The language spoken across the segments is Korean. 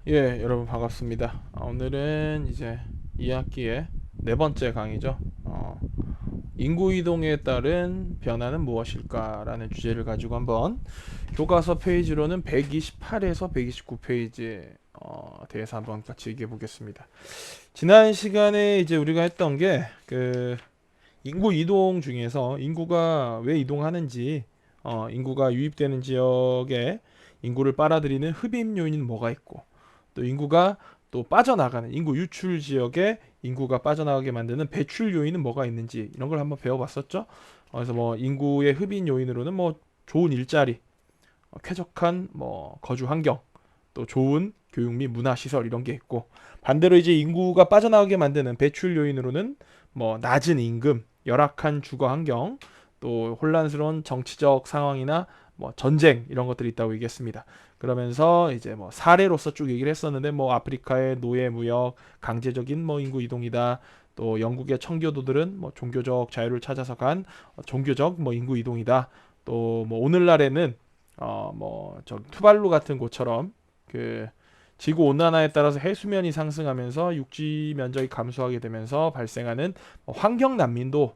예, 여러분 반갑습니다. 오늘은 이제 2학기의 네 번째 강의죠. 인구 이동에 따른 변화는 무엇일까라는 주제를 가지고 한번 교과서 페이지로는 128에서 129페이지에 대해서 한번 같이 얘기해 보겠습니다. 지난 시간에 이제 우리가 했던 게 그 인구 이동 중에서 인구가 왜 이동하는지, 인구가 유입되는 지역에 인구를 빨아들이는 흡입 요인은 뭐가 있고, 또 인구가 또 빠져나가는 인구 유출 지역에 인구가 빠져나가게 만드는 배출 요인은 뭐가 있는지, 이런 걸 한번 배워봤었죠. 그래서 뭐 인구의 흡입 요인으로는 뭐 좋은 일자리, 쾌적한 뭐 거주 환경, 또 좋은 교육 및 문화 시설, 이런 게 있고, 반대로 이제 인구가 빠져나가게 만드는 배출 요인으로는 뭐 낮은 임금, 열악한 주거 환경, 또 혼란스러운 정치적 상황이나 뭐 전쟁, 이런 것들이 있다고 얘기했습니다. 그러면서 이제 뭐 사례로서 쭉 얘기를 했었는데, 뭐 아프리카의 노예 무역, 강제적인 뭐 인구 이동이다. 또 영국의 청교도들은 뭐 종교적 자유를 찾아서 간 종교적 뭐 인구 이동이다. 또 뭐 오늘날에는 뭐 저 투발루 같은 곳처럼 그 지구 온난화에 따라서 해수면이 상승하면서 육지 면적이 감소하게 되면서 발생하는 환경 난민도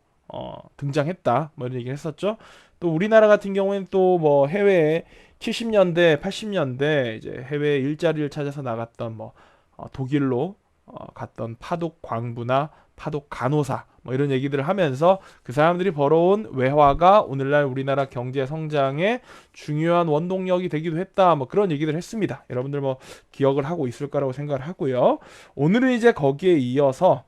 등장했다. 뭐 이런 얘기를 했었죠. 또 우리나라 같은 경우에는 또 뭐 해외에 70년대, 80년대 이제 해외 일자리를 찾아서 나갔던 뭐 독일로 갔던 파독 광부나 파독 간호사, 뭐 이런 얘기들을 하면서 그 사람들이 벌어온 외화가 오늘날 우리나라 경제 성장의 중요한 원동력이 되기도 했다. 뭐 그런 얘기들 했습니다. 여러분들 뭐 기억을 하고 있을 거라고 생각을 하고요. 오늘은 이제 거기에 이어서,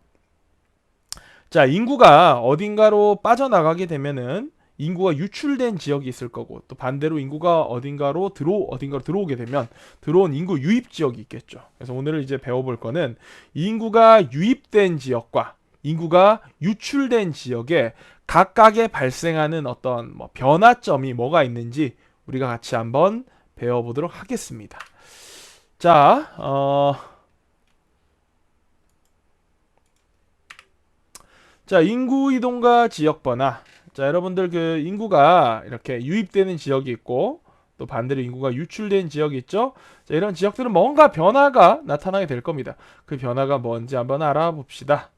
자, 인구가 어딘가로 빠져나가게 되면은 인구가 유출된 지역이 있을 거고, 또 반대로 인구가 어딘가로 들어오게 되면 들어온 인구 유입 지역이 있겠죠. 그래서 오늘 이제 배워볼 거는 인구가 유입된 지역과 인구가 유출된 지역에 각각에 발생하는 어떤 뭐 변화점이 뭐가 있는지 우리가 같이 한번 배워보도록 하겠습니다. 자, 인구 이동과 지역 변화. 자, 여러분들 그 인구가 이렇게 유입되는 지역이 있고, 또 반대로 인구가 유출된 지역이 있죠. 자, 이런 지역들은 뭔가 변화가 나타나게 될 겁니다. 그 변화가 뭔지 한번 알아봅시다.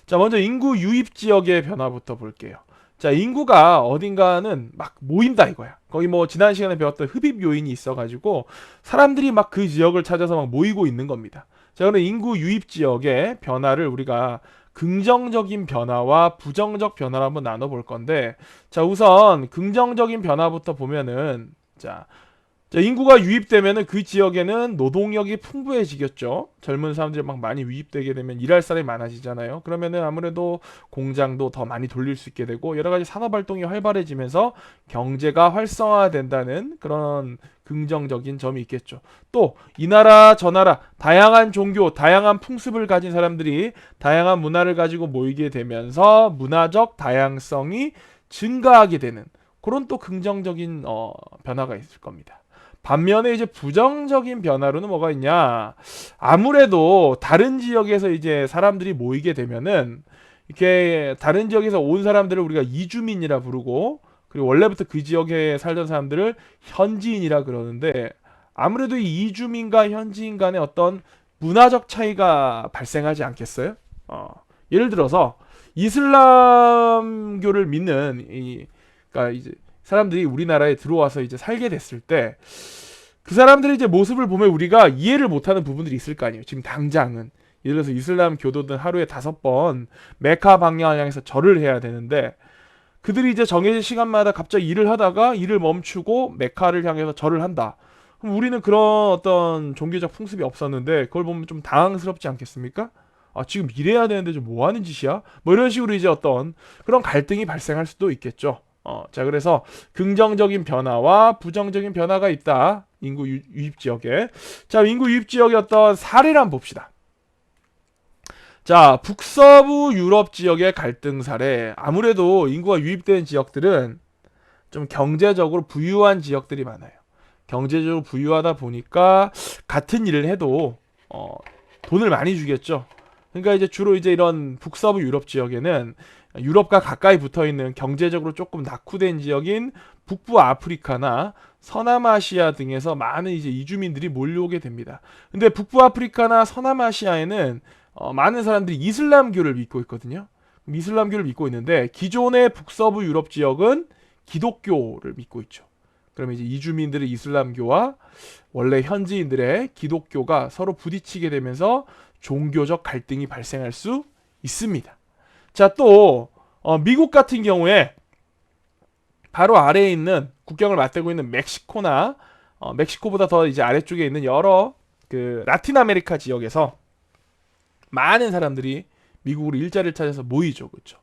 자, 먼저 인구 유입 지역의 변화부터 볼게요. 자, 인구가 어딘가는 막 모인다 이거야. 거기 뭐 지난 시간에 배웠던 흡입 요인이 있어가지고 사람들이 막 그 지역을 찾아서 막 모이고 있는 겁니다. 자, 그럼 인구 유입 지역의 변화를 우리가 긍정적인 변화와 부정적 변화를 한번 나눠볼 건데, 자, 우선 긍정적인 변화부터 보면은, 자, 인구가 유입되면은 그 지역에는 노동력이 풍부해지겠죠. 젊은 사람들이 막 많이 유입되게 되면 일할 사람이 많아지잖아요. 그러면은 아무래도 공장도 더 많이 돌릴 수 있게 되고 여러 가지 산업 활동이 활발해지면서 경제가 활성화된다는 그런 긍정적인 점이 있겠죠. 또 이 나라 저 나라 다양한 종교, 다양한 풍습을 가진 사람들이 다양한 문화를 가지고 모이게 되면서 문화적 다양성이 증가하게 되는 그런 또 긍정적인 변화가 있을 겁니다. 반면에 이제 부정적인 변화로는 뭐가 있냐? 아무래도 다른 지역에서 이제 사람들이 모이게 되면은 이렇게 다른 지역에서 온 사람들을 우리가 이주민이라 부르고, 그리고 원래부터 그 지역에 살던 사람들을 현지인이라 그러는데, 아무래도 이 이주민과 현지인 간의 어떤 문화적 차이가 발생하지 않겠어요? 예를 들어서 이슬람교를 믿는 그러니까 이제 사람들이 우리나라에 들어와서 이제 살게 됐을 때 그 사람들의 이제 모습을 보면 우리가 이해를 못하는 부분들이 있을 거 아니에요. 지금 당장은 예를 들어서 이슬람 교도든 하루에 5번 메카 방향을 향해서 절을 해야 되는데, 그들이 이제 정해진 시간마다 갑자기 일을 하다가 일을 멈추고 메카를 향해서 절을 한다. 그럼 우리는 그런 어떤 종교적 풍습이 없었는데 그걸 보면 좀 당황스럽지 않겠습니까? 아, 지금 일해야 되는데 좀 뭐 하는 짓이야? 뭐 이런 식으로 이제 어떤 그런 갈등이 발생할 수도 있겠죠. 자, 그래서 긍정적인 변화와 부정적인 변화가 있다. 인구 유입 지역에. 자, 인구 유입 지역의 어떤 사례를 한번 봅시다. 자, 북서부 유럽 지역의 갈등 사례. 아무래도 인구가 유입된 지역들은 좀 경제적으로 부유한 지역들이 많아요. 경제적으로 부유하다 보니까 같은 일을 해도 돈을 많이 주겠죠. 그러니까 이제 주로 이제 이런 북서부 유럽 지역에는 유럽과 가까이 붙어 있는 경제적으로 조금 낙후된 지역인 북부 아프리카나 서남아시아 등에서 많은 이제 이주민들이 몰려오게 됩니다. 근데 북부 아프리카나 서남아시아에는 많은 사람들이 이슬람교를 믿고 있거든요. 이슬람교를 믿고 있는데 기존의 북서부 유럽 지역은 기독교를 믿고 있죠. 그러면 이제 이주민들의 이슬람교와 원래 현지인들의 기독교가 서로 부딪히게 되면서 종교적 갈등이 발생할 수 있습니다. 자, 또 미국 같은 경우에 바로 아래에 있는 국경을 맞대고 있는 멕시코나 멕시코보다 더 이제 아래쪽에 있는 여러 그 라틴 아메리카 지역에서 많은 사람들이 미국으로 일자리를 찾아서 모이죠. 그렇죠?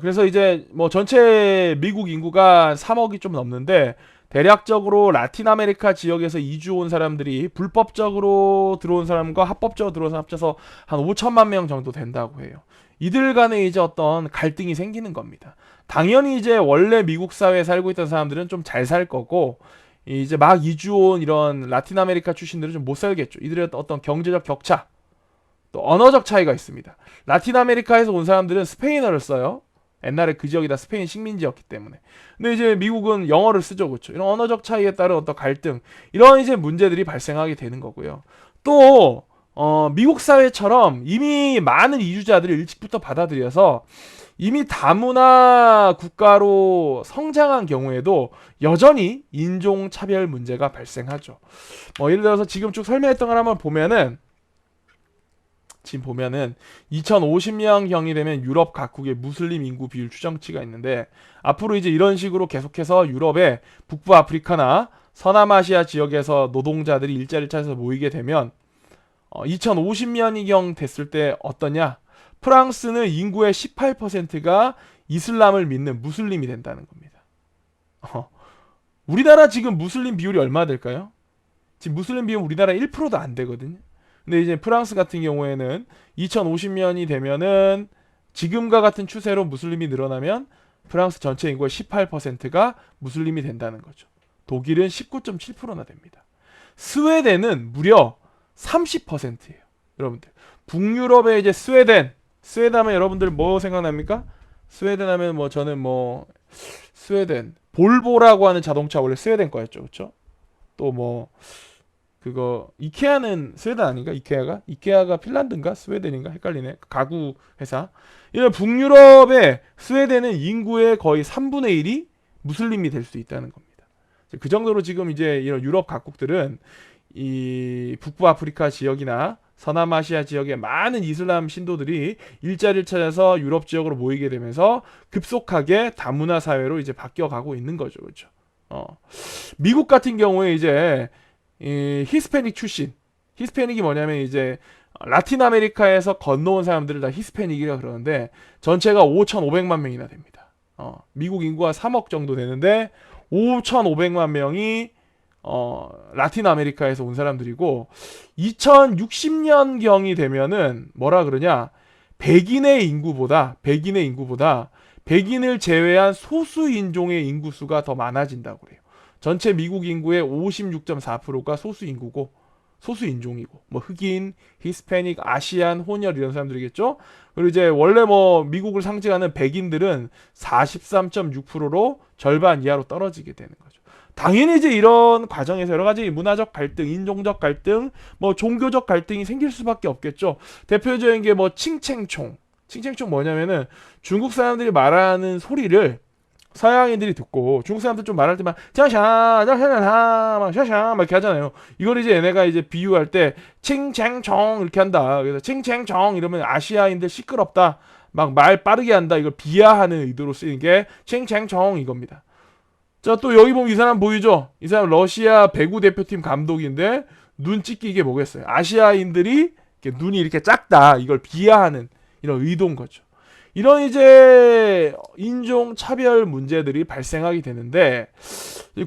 그래서 이제 뭐 전체 미국 인구가 3억이 좀 넘는데 대략적으로 라틴 아메리카 지역에서 이주 온 사람들이 불법적으로 들어온 사람과 합법적으로 들어온 사람 합쳐서 한 5천만 명 정도 된다고 해요. 이들 간에 이제 어떤 갈등이 생기는 겁니다. 당연히 이제 원래 미국 사회에 살고 있던 사람들은 좀 잘 살 거고 이제 막 이주 온 이런 라틴 아메리카 출신들은 좀 못 살겠죠. 이들의 어떤 경제적 격차, 또 언어적 차이가 있습니다. 라틴 아메리카에서 온 사람들은 스페인어를 써요. 옛날에 그 지역이 다 스페인 식민지였기 때문에. 근데 이제 미국은 영어를 쓰죠. 그렇죠? 이런 언어적 차이에 따른 어떤 갈등, 이런 이제 문제들이 발생하게 되는 거고요. 또 미국 사회처럼 이미 많은 이주자들을 일찍부터 받아들여서 이미 다문화 국가로 성장한 경우에도 여전히 인종차별 문제가 발생하죠. 예를 들어서 지금 쭉 설명했던 걸 한번 보면은 지금 보면은 2050년경이 되면 유럽 각국의 무슬림 인구 비율 추정치가 있는데 앞으로 이제 이런 식으로 계속해서 유럽의 북부 아프리카나 서남아시아 지역에서 노동자들이 일자리를 찾아서 모이게 되면 2050년이경 됐을 때 어떠냐? 프랑스는 인구의 18%가 이슬람을 믿는 무슬림이 된다는 겁니다. 우리나라 지금 무슬림 비율이 얼마 될까요? 지금 무슬림 비율은 우리나라 1%도 안 되거든요. 근데 이제 프랑스 같은 경우에는 2050년이 되면은 지금과 같은 추세로 무슬림이 늘어나면 프랑스 전체 인구의 18%가 무슬림이 된다는 거죠. 독일은 19.7%나 됩니다. 스웨덴은 무려 30%예요. 여러분들. 북유럽의 이제 스웨덴 하면 여러분들 뭐 생각납니까? 스웨덴 하면 뭐 저는 뭐 스웨덴 볼보라고 하는 자동차 원래 스웨덴 거였죠. 그렇죠? 또 뭐 그거 이케아는 스웨덴 아닌가? 이케아가 핀란드인가? 스웨덴인가? 헷갈리네. 가구 회사. 이런 북유럽의 스웨덴은 인구의 거의 3분의 1이 무슬림이 될 수 있다는 겁니다. 그 정도로 지금 이제 이런 유럽 각국들은 이 북부 아프리카 지역이나 서남아시아 지역의 많은 이슬람 신도들이 일자리를 찾아서 유럽 지역으로 모이게 되면서 급속하게 다문화 사회로 이제 바뀌어가고 있는 거죠, 그렇죠? 미국 같은 경우에 이제 이 히스패닉 출신, 히스패닉이 뭐냐면 이제 라틴 아메리카에서 건너온 사람들을 다 히스패닉이라 그러는데 전체가 5,500만 명이나 됩니다. 미국 인구가 3억 정도 되는데 5,500만 명이 라틴 아메리카에서 온 사람들이고 2060년경이 되면은 뭐라 그러냐 백인의 인구보다 백인을 제외한 소수 인종의 인구수가 더 많아진다고 그래요. 전체 미국 인구의 56.4%가 소수 인구고 소수 인종이고 뭐 흑인, 히스패닉, 아시안, 혼혈 이런 사람들이겠죠. 그리고 이제 원래 뭐 미국을 상징하는 백인들은 43.6%로 절반 이하로 떨어지게 되는 거죠. 당연히 이제 이런 과정에서 여러 가지 문화적 갈등, 인종적 갈등, 뭐 종교적 갈등이 생길 수밖에 없겠죠. 대표적인 게 뭐 칭챙총 뭐냐면은 중국 사람들이 말하는 소리를 서양인들이 듣고 중국 사람들 좀 말할 때만 짜샤 막 샤샤 막 이렇게 하잖아요. 이걸 이제 얘네가 이제 비유할 때 칭챙총 이렇게 한다. 그래서 칭챙총 이러면 아시아인들 시끄럽다. 막 말 빠르게 한다. 이걸 비하하는 의도로 쓰이는 게 칭챙총 이겁니다. 자, 또 여기 보면 이 사람 보이죠? 이 사람 러시아 배구 대표팀 감독인데 눈 찍기 이게 뭐겠어요? 아시아인들이 이렇게 눈이 이렇게 작다. 이걸 비하하는 이런 의도인 거죠. 이런 이제 인종 차별 문제들이 발생하게 되는데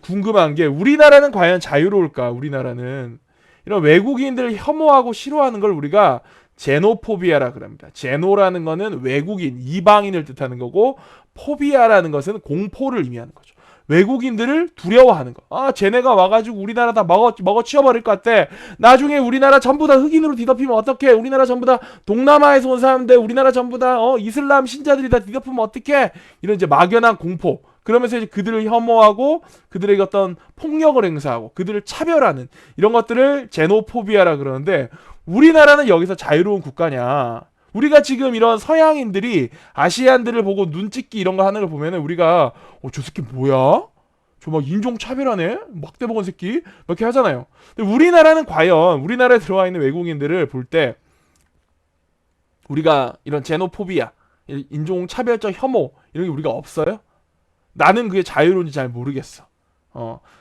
궁금한 게 우리나라는 과연 자유로울까? 우리나라는 이런 외국인들을 혐오하고 싫어하는 걸 우리가 제노포비아라 그럽니다. 제노라는 거는 외국인, 이방인을 뜻하는 거고 포비아라는 것은 공포를 의미하는 거죠. 외국인들을 두려워하는 거. 아, 쟤네가 와가지고 우리나라 다 먹어 치워버릴 것 같아. 나중에 우리나라 전부 다 흑인으로 뒤덮이면 어떡해? 우리나라 전부 다 동남아에서 온 사람들, 우리나라 전부 다 이슬람 신자들이 다 뒤덮으면 어떡해? 이런 이제 막연한 공포. 그러면서 이제 그들을 혐오하고 그들에게 어떤 폭력을 행사하고 그들을 차별하는 이런 것들을 제노포비아라 그러는데, 우리나라는 여기서 자유로운 국가냐? 우리가 지금 이런 서양인들이 아시안들을 보고 눈찍기 이런 거 하는 걸 보면은 우리가 저 새끼 뭐야? 저 막 인종 차별하네? 막대 먹은 새끼? 이렇게 하잖아요. 근데 우리나라는 과연 우리나라에 들어와 있는 외국인들을 볼 때 우리가 이런 제노포비아, 인종 차별적 혐오 이런 게 우리가 없어요? 나는 그게 자유로운지 잘 모르겠어.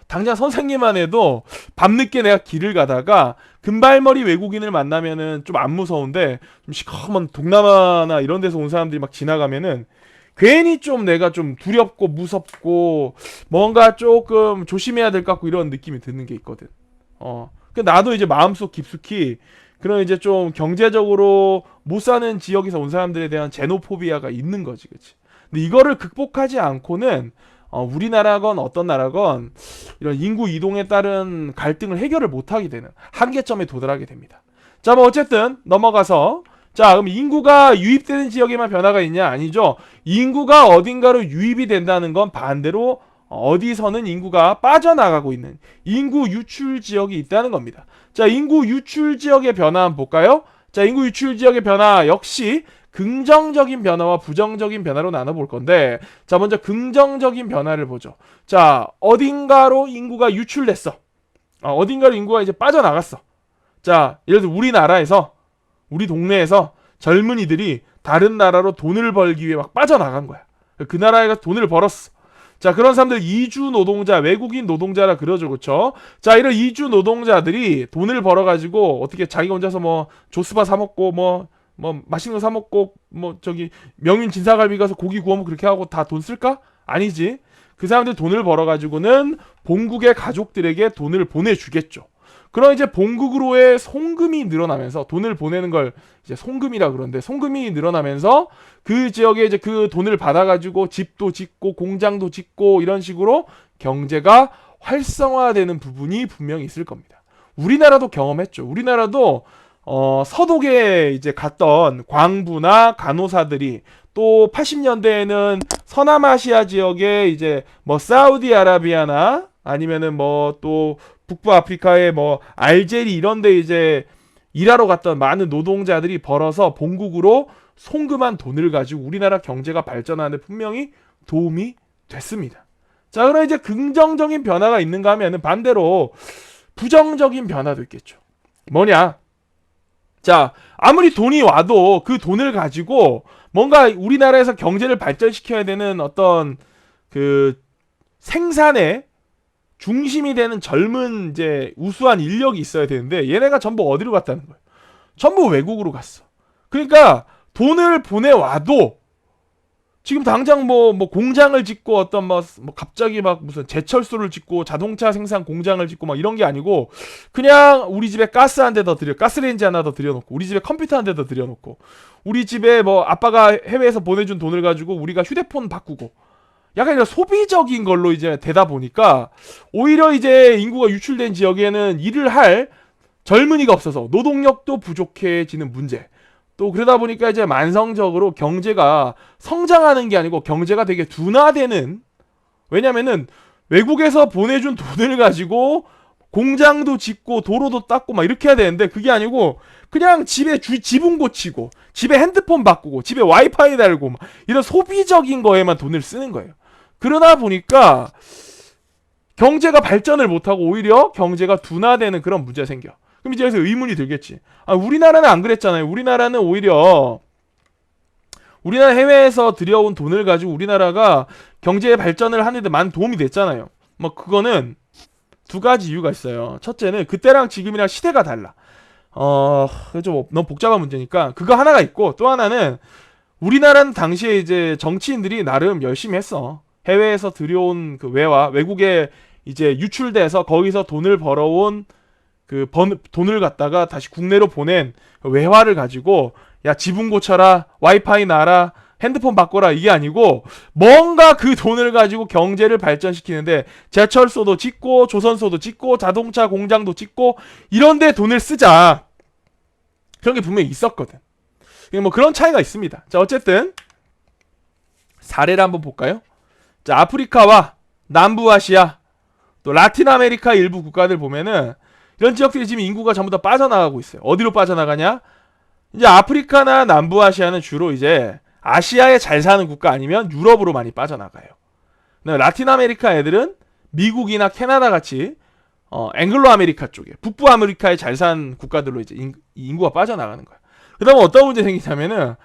당장 선생님만 해도 밤늦게 내가 길을 가다가 금발머리 외국인을 만나면은 좀 안 무서운데, 좀 시커먼 동남아나 이런 데서 온 사람들이 막 지나가면은 괜히 좀 내가 좀 두렵고 무섭고 뭔가 조금 조심해야 될 것 같고 이런 느낌이 드는 게 있거든. 그 나도 이제 마음속 깊숙이 그런 이제 좀 경제적으로 못 사는 지역에서 온 사람들에 대한 제노포비아가 있는 거지, 그치? 근데 이거를 극복하지 않고는 우리나라건 어떤 나라건 이런 인구 이동에 따른 갈등을 해결을 못하게 되는 한계점에 도달하게 됩니다. 자, 뭐 어쨌든 넘어가서, 자, 그럼 인구가 유입되는 지역에만 변화가 있냐? 아니죠. 인구가 어딘가로 유입이 된다는 건 반대로 어디서는 인구가 빠져나가고 있는 인구 유출 지역이 있다는 겁니다. 자, 인구 유출 지역의 변화 한번 볼까요? 자, 인구 유출 지역의 변화 역시 긍정적인 변화와 부정적인 변화로 나눠볼 건데, 자, 먼저 긍정적인 변화를 보죠. 자, 어딘가로 인구가 유출됐어. 어딘가로 인구가 이제 빠져나갔어. 자, 예를 들어 우리나라에서, 우리 동네에서 젊은이들이 다른 나라로 돈을 벌기 위해 막 빠져나간 거야. 그 나라에 가서 돈을 벌었어. 자, 그런 사람들 이주 노동자, 외국인 노동자라 그러죠, 그렇죠? 자, 이런 이주 노동자들이 돈을 벌어가지고 어떻게 자기가 혼자서 뭐 조스바 사 먹고 뭐 맛있는 거 사 먹고 뭐 저기 명륜 진사갈비 가서 고기 구워 먹고 그렇게 하고 다 돈 쓸까? 아니지. 그 사람들 돈을 벌어가지고는 본국의 가족들에게 돈을 보내주겠죠. 그럼 이제 본국으로의 송금이 늘어나면서, 돈을 보내는 걸 이제 송금이라 그러는데, 송금이 늘어나면서 그 지역에 이제 그 돈을 받아가지고 집도 짓고 공장도 짓고 이런 식으로 경제가 활성화되는 부분이 분명히 있을 겁니다. 우리나라도 경험했죠. 우리나라도 서독에 이제 갔던 광부나 간호사들이 또 80년대에는 서남아시아 지역에 이제 뭐 사우디아라비아나 아니면은 뭐 또 북부아프리카의 뭐 알제리 이런 데 이제 일하러 갔던 많은 노동자들이 벌어서 본국으로 송금한 돈을 가지고 우리나라 경제가 발전하는 데 분명히 도움이 됐습니다. 자, 그럼 이제 긍정적인 변화가 있는가 하면은 반대로 부정적인 변화도 있겠죠. 뭐냐? 자, 아무리 돈이 와도 그 돈을 가지고 뭔가 우리나라에서 경제를 발전시켜야 되는 어떤 그 생산의 중심이 되는 젊은 이제 우수한 인력이 있어야 되는데, 얘네가 전부 어디로 갔다는 거예요? 전부 외국으로 갔어. 그러니까 돈을 보내와도 지금 당장 뭐 공장을 짓고 어떤 뭐 갑자기 막 무슨 제철소를 짓고 자동차 생산 공장을 짓고 막 이런 게 아니고, 그냥 우리 집에 가스 한 대 더 가스레인지 하나 더 들여놓고, 우리 집에 컴퓨터 한 대 더 들여놓고, 우리 집에 뭐 아빠가 해외에서 보내준 돈을 가지고 우리가 휴대폰 바꾸고, 약간 이런 소비적인 걸로 이제 되다 보니까 오히려 이제 인구가 유출된 지역에는 일을 할 젊은이가 없어서 노동력도 부족해지는 문제. 또 그러다 보니까 이제 만성적으로 경제가 성장하는 게 아니고 경제가 되게 둔화되는, 왜냐면은 외국에서 보내준 돈을 가지고 공장도 짓고 도로도 닦고 막 이렇게 해야 되는데, 그게 아니고 그냥 집에 지붕 고치고 집에 핸드폰 바꾸고 집에 와이파이 달고 막 이런 소비적인 거에만 돈을 쓰는 거예요. 그러다 보니까 경제가 발전을 못하고 오히려 경제가 둔화되는 그런 문제가 생겨. 그럼 이제 여기서 의문이 들겠지. 우리나라는 안 그랬잖아요. 우리나라는 오히려 우리나라 해외에서 들여온 돈을 가지고 우리나라가 경제 발전을 하는 데 많은 도움이 됐잖아요. 뭐 그거는 두 가지 이유가 있어요. 첫째는 그때랑 지금이랑 시대가 달라. 좀 너무 복잡한 문제니까 그거 하나가 있고, 또 하나는 우리나라는 당시에 이제 정치인들이 나름 열심히 했어. 해외에서 들여온 그 외국에 이제 유출돼서 거기서 돈을 벌어온 돈을 갖다가 다시 국내로 보낸 외화를 가지고, 야, 지붕 고쳐라, 와이파이 놔라, 핸드폰 바꿔라 이게 아니고 뭔가 그 돈을 가지고 경제를 발전시키는데 제철소도 짓고 조선소도 짓고 자동차 공장도 짓고 이런데 돈을 쓰자. 그런 게 분명히 있었거든. 뭐 그런 차이가 있습니다. 자, 어쨌든 사례를 한번 볼까요? 자, 아프리카와 남부아시아 또 라틴 아메리카 일부 국가들 보면은 이런 지역들이 지금 인구가 전부 다 빠져나가고 있어요. 어디로 빠져나가냐? 이제 아프리카나 남부아시아는 주로 이제 아시아에 잘 사는 국가 아니면 유럽으로 많이 빠져나가요. 라틴 아메리카 애들은 미국이나 캐나다 같이 앵글로 아메리카 쪽에 북부 아메리카에 잘 사는 국가들로 이제 인구가 빠져나가는 거야. 그다음에 어떤 문제 생기냐면은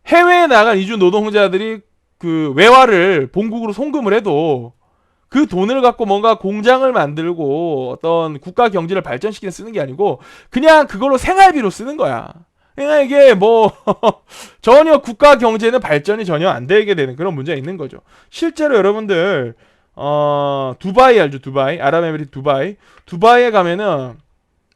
해외에 나간 이주 노동자들이 그 외화를 본국으로 송금을 해도 그 돈을 갖고 뭔가 공장을 만들고 어떤 국가 경제를 발전시키는 쓰는 게 아니고 그냥 그걸로 생활비로 쓰는 거야. 그러니까 이게 뭐 전혀 국가 경제는 발전이 전혀 안 되게 되는 그런 문제가 있는 거죠. 실제로 여러분들 두바이 알죠? 두바이, 아랍에미리트 두바이에 가면은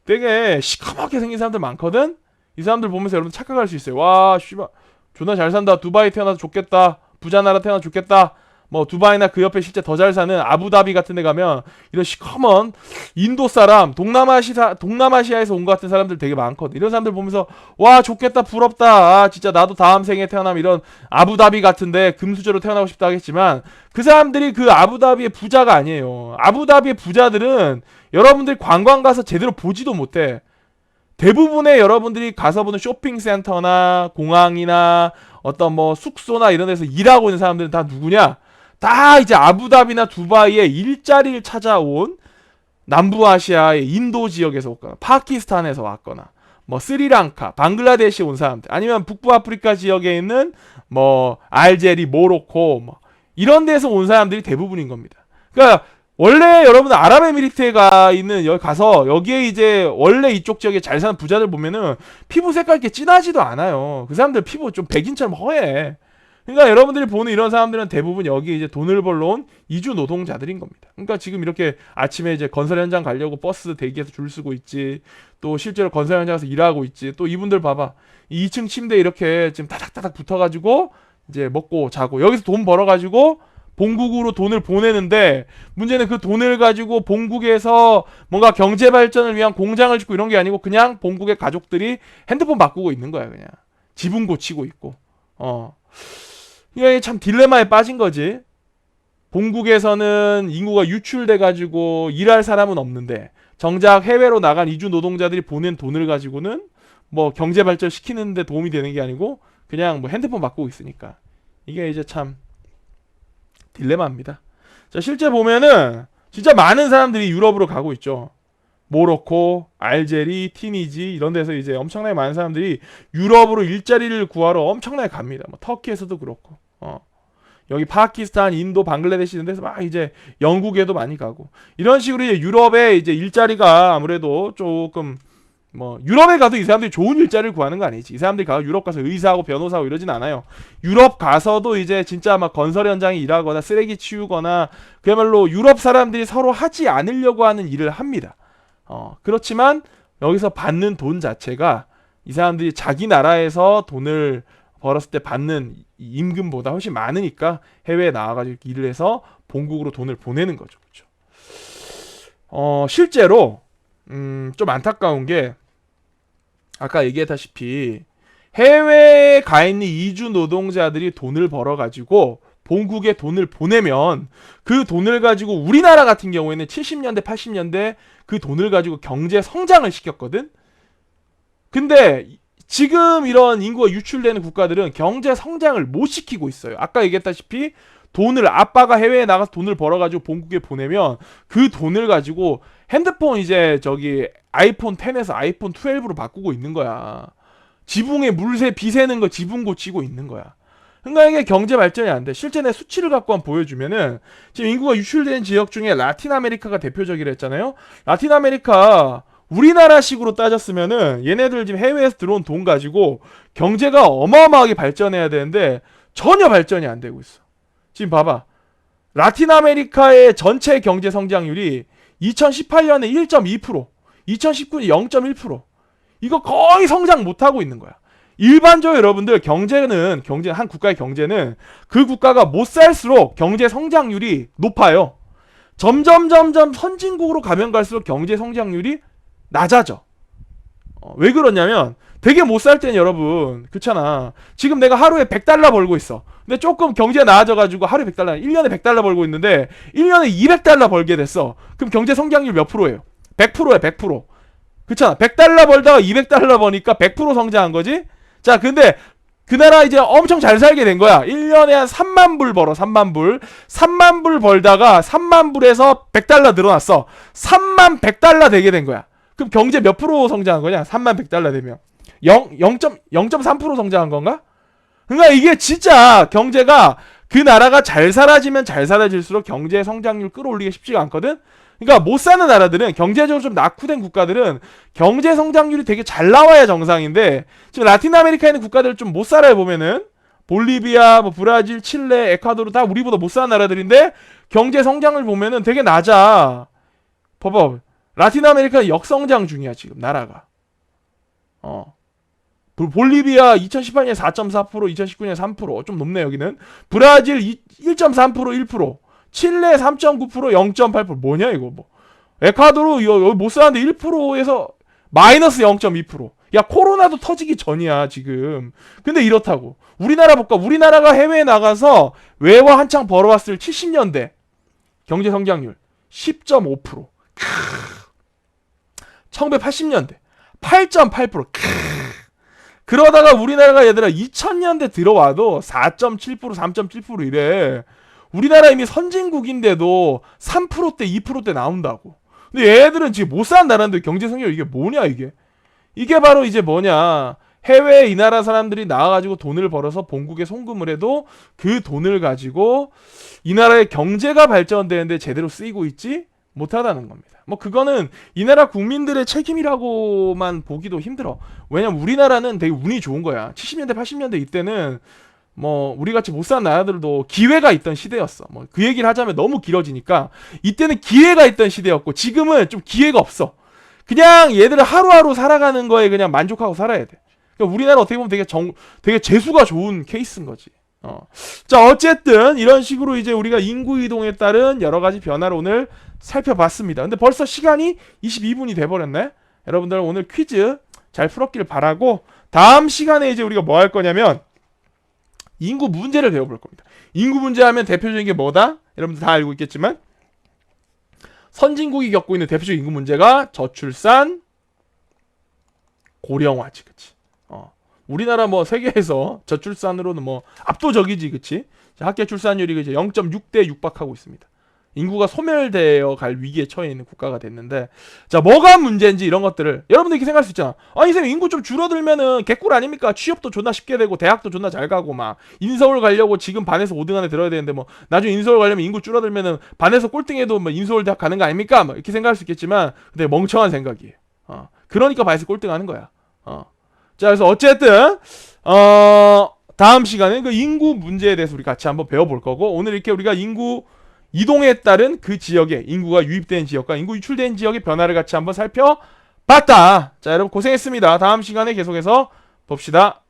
되게 시커멓게 생긴 사람들 많거든. 이 사람들 보면서 여러분 착각할 수 있어요. 와, 씨발 존나 잘 산다. 두바이 태어나서 좋겠다. 부자 나라 태어나서 좋겠다. 뭐 두바이나 그 옆에 실제 더 잘 사는 아부다비 같은 데 가면 이런 시커먼 인도 사람, 동남아시아에서 온 것 같은 사람들 되게 많거든. 이런 사람들 보면서 와 좋겠다, 부럽다. 아 진짜 나도 다음 생에 태어나면 이런 아부다비 같은데 금수저로 태어나고 싶다 하겠지만 그 사람들이 그 아부다비의 부자가 아니에요. 아부다비의 부자들은 여러분들이 관광 가서 제대로 보지도 못해. 대부분의 여러분들이 가서 보는 쇼핑센터나 공항이나 어떤 뭐 숙소나 이런 데서 일하고 있는 사람들은 다 누구냐? 다 이제 아부다비나 두바이에 일자리를 찾아온 남부아시아의 인도 지역에서 왔거나 파키스탄에서 왔거나 뭐 스리랑카, 방글라데시 온 사람들 아니면 북부아프리카 지역에 있는 뭐 알제리, 모로코 뭐 이런 데서 온 사람들이 대부분인 겁니다. 그러니까 원래 여러분 아랍에미리트에 가 있는 여기 가서 여기에 이제 원래 이쪽 지역에 잘 사는 부자들 보면은 피부 색깔 이렇게 진하지도 않아요. 그 사람들 피부 좀 백인처럼 허해. 그러니까 여러분들이 보는 이런 사람들은 대부분 여기 이제 돈을 벌러 온 이주 노동자들인 겁니다. 그러니까 지금 이렇게 아침에 이제 건설 현장 가려고 버스 대기해서 줄 서고 있지. 또 실제로 건설 현장에서 일하고 있지. 또 이분들 봐봐. 2층 침대 이렇게 지금 타닥타닥 붙어가지고 이제 먹고 자고 여기서 돈 벌어가지고 본국으로 돈을 보내는데 문제는 그 돈을 가지고 본국에서 뭔가 경제 발전을 위한 공장을 짓고 이런 게 아니고 그냥 본국의 가족들이 핸드폰 바꾸고 있는 거야. 그냥 지붕 고치고 있고 이게 참 딜레마에 빠진 거지. 본국에서는 인구가 유출돼 가지고 일할 사람은 없는데 정작 해외로 나간 이주 노동자들이 보낸 돈을 가지고는 뭐 경제 발전 시키는데 도움이 되는 게 아니고 그냥 뭐 핸드폰 바꾸고 있으니까 이게 이제 참 딜레마입니다. 자, 실제 보면은 진짜 많은 사람들이 유럽으로 가고 있죠. 모로코, 알제리, 티니지 이런 데서 이제 엄청나게 많은 사람들이 유럽으로 일자리를 구하러 엄청나게 갑니다. 뭐 터키에서도 그렇고, 여기 파키스탄, 인도, 방글라데시 이런 데서 막 이제 영국에도 많이 가고 이런 식으로 이제 유럽에 이제 일자리가 아무래도 조금 뭐 유럽에 가도 이 사람들이 좋은 일자리를 구하는 거 아니지. 이 사람들이 가 유럽 가서 의사하고 변호사하고 이러진 않아요. 유럽 가서도 이제 진짜 막 건설 현장에 일하거나 쓰레기 치우거나 그야말로 유럽 사람들이 서로 하지 않으려고 하는 일을 합니다. 그렇지만 여기서 받는 돈 자체가 이 사람들이 자기 나라에서 돈을 벌었을 때 받는 임금보다 훨씬 많으니까 해외에 나와가지고 일을 해서 본국으로 돈을 보내는 거죠. 그렇죠? 실제로 좀 안타까운 게 아까 얘기했다시피 해외에 가 있는 이주 노동자들이 돈을 벌어가지고 본국에 돈을 보내면 그 돈을 가지고 우리나라 같은 경우에는 70년대, 80년대 그 돈을 가지고 경제 성장을 시켰거든. 근데 지금 이런 인구가 유출되는 국가들은 경제 성장을 못 시키고 있어요. 아까 얘기했다시피 돈을 아빠가 해외에 나가서 돈을 벌어가지고 본국에 보내면 그 돈을 가지고 핸드폰 이제 저기 아이폰 10에서 아이폰 12로 바꾸고 있는 거야. 지붕에 물새 비 새는 거 지붕 고치고 있는 거야. 그러니까 이게 경제 발전이 안 돼. 실제 내 수치를 갖고 한번 보여주면은 지금 인구가 유출된 지역 중에 라틴 아메리카가 대표적이라 했잖아요. 라틴 아메리카 우리나라식으로 따졌으면은 얘네들 지금 해외에서 들어온 돈 가지고 경제가 어마어마하게 발전해야 되는데 전혀 발전이 안 되고 있어. 지금 봐봐. 라틴 아메리카의 전체 경제 성장률이 2018년에 1.2%, 2019년에 0.1%. 이거 거의 성장 못하고 있는 거야. 일반적으로 여러분들 경제 한 국가의 경제는 그 국가가 못 살수록 경제 성장률이 높아요. 점점 선진국으로 가면 갈수록 경제 성장률이 낮아져. 왜 그러냐면 되게 못 살 땐 여러분 그렇잖아. 지금 내가 하루에 100달러 벌고 있어. 근데 조금 경제가 나아져가지고 하루에 100달러 1년에 100달러 벌고 있는데 1년에 200달러 벌게 됐어. 그럼 경제 성장률 몇 프로예요? 100%야 100%. 그렇잖아. 100달러 벌다가 200달러 버니까 100% 성장한 거지. 자 근데 그 나라 이제 엄청 잘 살게 된 거야. 1년에 한 3만 불 벌어. 3만 불. 3만 불 벌다가 3만 불에서 100달러 늘어났어. 3만 100달러 되게 된 거야. 그럼 경제 몇 프로 성장한 거냐? 3만 100달러 되면 0.3% 성장한 건가? 그러니까 이게 진짜 경제가 그 나라가 잘 살아지면 잘 살아질수록 경제 성장률 끌어올리기 쉽지가 않거든. 그러니까 못 사는 나라들은 경제적으로 좀 낙후된 국가들은 경제 성장률이 되게 잘 나와야 정상인데 지금 라틴 아메리카에 있는 국가들 좀 못 살아요. 보면은 볼리비아, 뭐 브라질, 칠레, 에콰도르 다 우리보다 못 사는 나라들인데 경제 성장을 보면은 되게 낮아. 봐봐. 라틴 아메리카 역성장 중이야 지금 나라가. 볼리비아 2018년 4.4%, 2019년 3%, 좀 높네 여기는. 브라질 1.3%, 1%, 칠레 3.9%, 0.8%. 뭐냐 이거 뭐. 에콰도르 여기 못 사는데 1%에서 마이너스 0.2%. 야 코로나도 터지기 전이야 지금. 근데 이렇다고. 우리나라 볼까? 우리나라가 해외에 나가서 외화 한창 벌어왔을 70년대 경제 성장률 10.5%. 1980년대 8.8%. 그러다가 우리나라가 얘들아 2000년대 들어와도 4.7%, 3.7% 이래. 우리나라 이미 선진국인데도 3%대, 2%대 나온다고. 근데 얘들은 지금 못 산다는데 경제 성장률 이게 뭐냐 이게. 이게 바로 이제 뭐냐. 해외에 이 나라 사람들이 나와가지고 돈을 벌어서 본국에 송금을 해도 그 돈을 가지고 이 나라의 경제가 발전되는데 제대로 쓰이고 있지 못하다는 겁니다. 뭐 그거는 이 나라 국민들의 책임이라고만 보기도 힘들어. 왜냐면 우리나라는 되게 운이 좋은 거야. 70년대 80년대 이때는 뭐 우리같이 못 사는 나라들도 기회가 있던 시대였어. 뭐 그 얘기를 하자면 너무 길어지니까 이때는 기회가 있던 시대였고 지금은 좀 기회가 없어. 그냥 얘들은 하루하루 살아가는 거에 그냥 만족하고 살아야 돼. 그러니까 우리나라 어떻게 보면 되게 재수가 좋은 케이스인 거지. 자 어쨌든 이런 식으로 이제 우리가 인구 이동에 따른 여러 가지 변화를 오늘 살펴봤습니다. 근데 벌써 시간이 22분이 돼버렸네. 여러분들 오늘 퀴즈 잘 풀었길 바라고 다음 시간에 이제 우리가 뭐 할 거냐면 인구 문제를 배워볼 겁니다. 인구 문제 하면 대표적인 게 뭐다? 여러분들 다 알고 있겠지만 선진국이 겪고 있는 대표적인 인구 문제가 저출산, 고령화지, 그치? 우리나라 뭐 세계에서 저출산으로는 뭐 압도적이지, 그치? 학계 출산율이 이제 0.6대 육박하고 있습니다. 인구가 소멸되어 갈 위기에 처해 있는 국가가 됐는데 자 뭐가 문제인지 이런 것들을 여러분들 이렇게 생각할 수 있잖아. 아니 선생님 인구 좀 줄어들면은 개꿀 아닙니까? 취업도 존나 쉽게 되고 대학도 존나 잘 가고 막 인서울 가려고 지금 반에서 5등 안에 들어야 되는데 뭐 나중에 인서울 가려면 인구 줄어들면은 반에서 꼴등해도 뭐 인서울 대학 가는 거 아닙니까? 뭐 이렇게 생각할 수 있겠지만 근데 멍청한 생각이에요. 그러니까 반에서 꼴등하는 거야. 자 그래서 어쨌든 다음 시간에 그 인구 문제에 대해서 우리 같이 한번 배워볼 거고 오늘 이렇게 우리가 인구 이동에 따른 그 지역에 인구가 유입된 지역과 인구 유출된 지역의 변화를 같이 한번 살펴봤다. 자 여러분 고생했습니다. 다음 시간에 계속해서 봅시다.